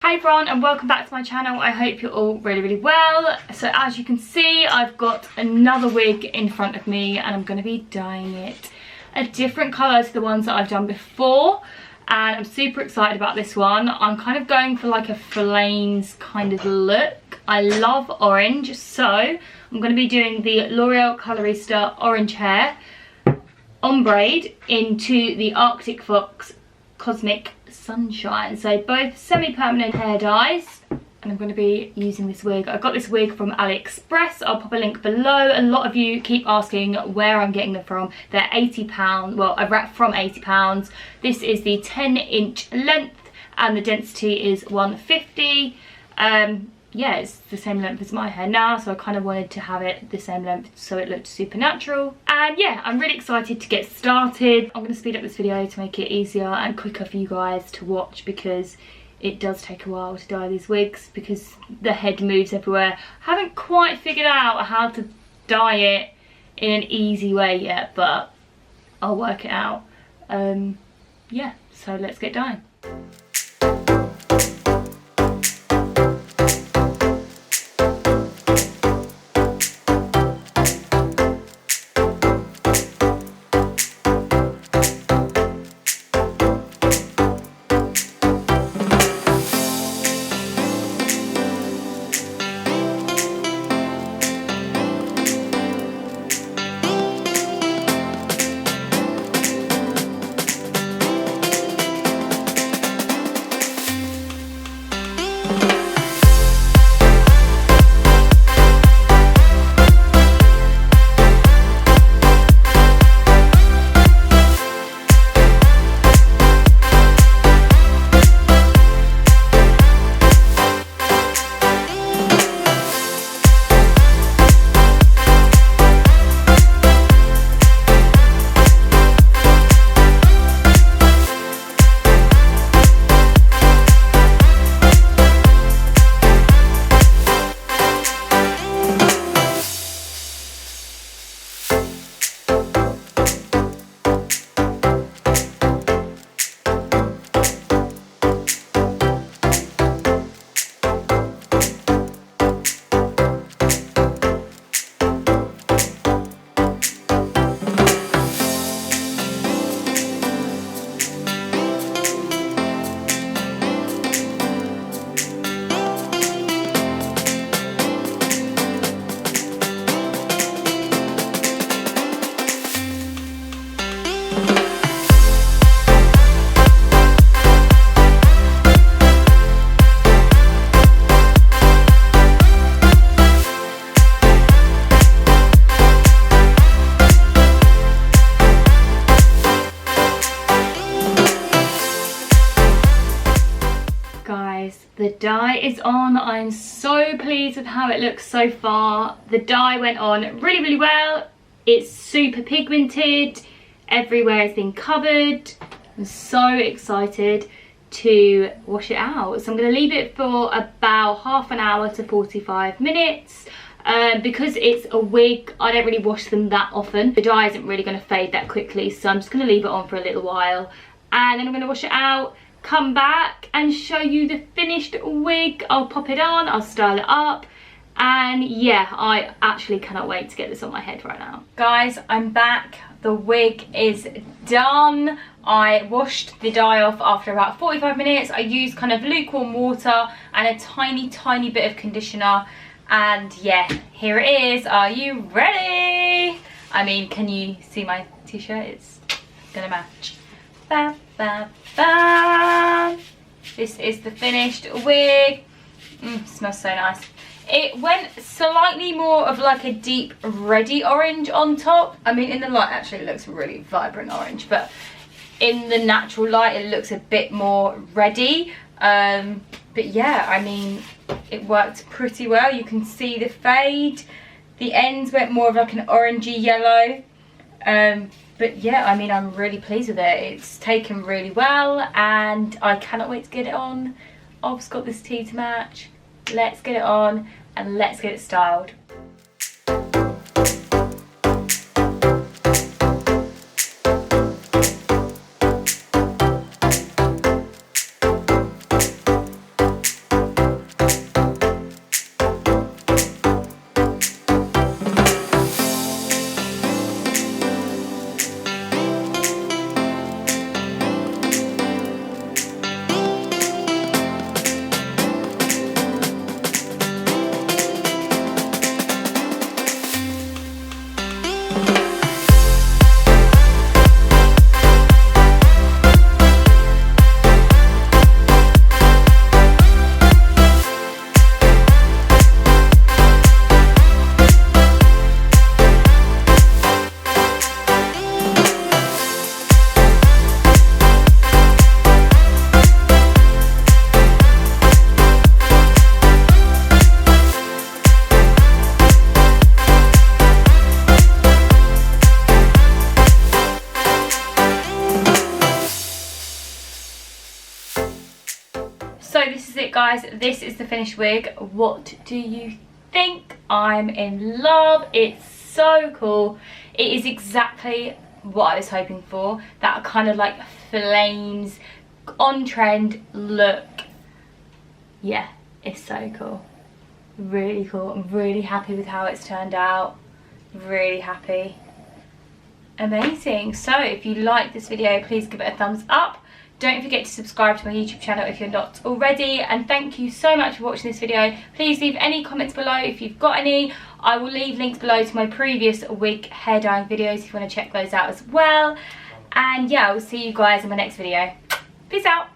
Hi everyone and welcome back to my channel. I hope you're all really well. So as you can see, I've got another wig in front of me and I'm going to be dyeing it a different colour to the ones that I've done before, and I'm super excited about this one. I'm kind of going for like a flames kind of look. I love orange, so I'm going to be doing the L'Oreal Colorista orange hair ombre into the Arctic Fox Cosmic Sunshine. So both semi-permanent hair dyes, and I'm going to be using this wig. I got this wig from AliExpress. I'll pop a link below. A lot of you keep asking where I'm getting them from. They're £80. Well, I've wrapped from £80. This is the 10-inch length and the density is 150. Yeah, it's the same length as my hair now, so I kind of wanted to have it the same length so it looked super natural. And yeah, I'm really excited to get started. I'm going to speed up this video to make it easier and quicker for you guys to watch, because it does take a while to dye these wigs because the head moves everywhere. I haven't quite figured out how to dye it in an easy way yet, but I'll work it out. Yeah, so let's get dyeing. The dye is on. I'm so pleased with how it looks so far. The dye went on really well. It's super pigmented. Everywhere has been covered. I'm so excited to wash it out. So I'm going to leave it for about half an hour to 45 minutes. Because it's a wig, I don't really wash them that often. The dye isn't really going to fade that quickly, so I'm just going to leave it on for a little while. And then I'm going to wash it out, come back and show you the finished wig. I'll pop it on, I'll style it up, and yeah, I actually cannot wait to get this on my head right now. Guys, I'm back. The wig is done. I washed the dye off after about 45 minutes. I used kind of lukewarm water and a tiny bit of conditioner, and yeah, here it is. Are you ready? I mean, can you see my t-shirt? It's gonna match. Bam, bam, bam. This is the finished wig. Smells so nice. It went slightly more of like a deep reddy orange on top. I mean, in the light actually it looks really vibrant orange, but in the natural light it looks a bit more reddy. But yeah, I mean, it worked pretty well. You can see the fade. The ends went more of like an orangey yellow. But yeah, I mean, I'm really pleased with it. It's taken really well and I cannot wait to get it on. I've got this tee to match. Let's get it on and let's get it styled. So this is it, guys. This is the finished wig. What do you think? I'm in love. It's so cool. It is exactly what I was hoping for. That kind of like flames, on trend look. Yeah, it's so cool. Really cool. I'm really happy with how it's turned out. Really happy. Amazing. So if you like this video, please give it a thumbs up. Don't forget to subscribe to my YouTube channel if you're not already, and thank you so much for watching this video. Please leave any comments below if you've got any. I will leave links below to my previous wig hair dyeing videos if you want to check those out as well. And yeah, I will see you guys in my next video. Peace out.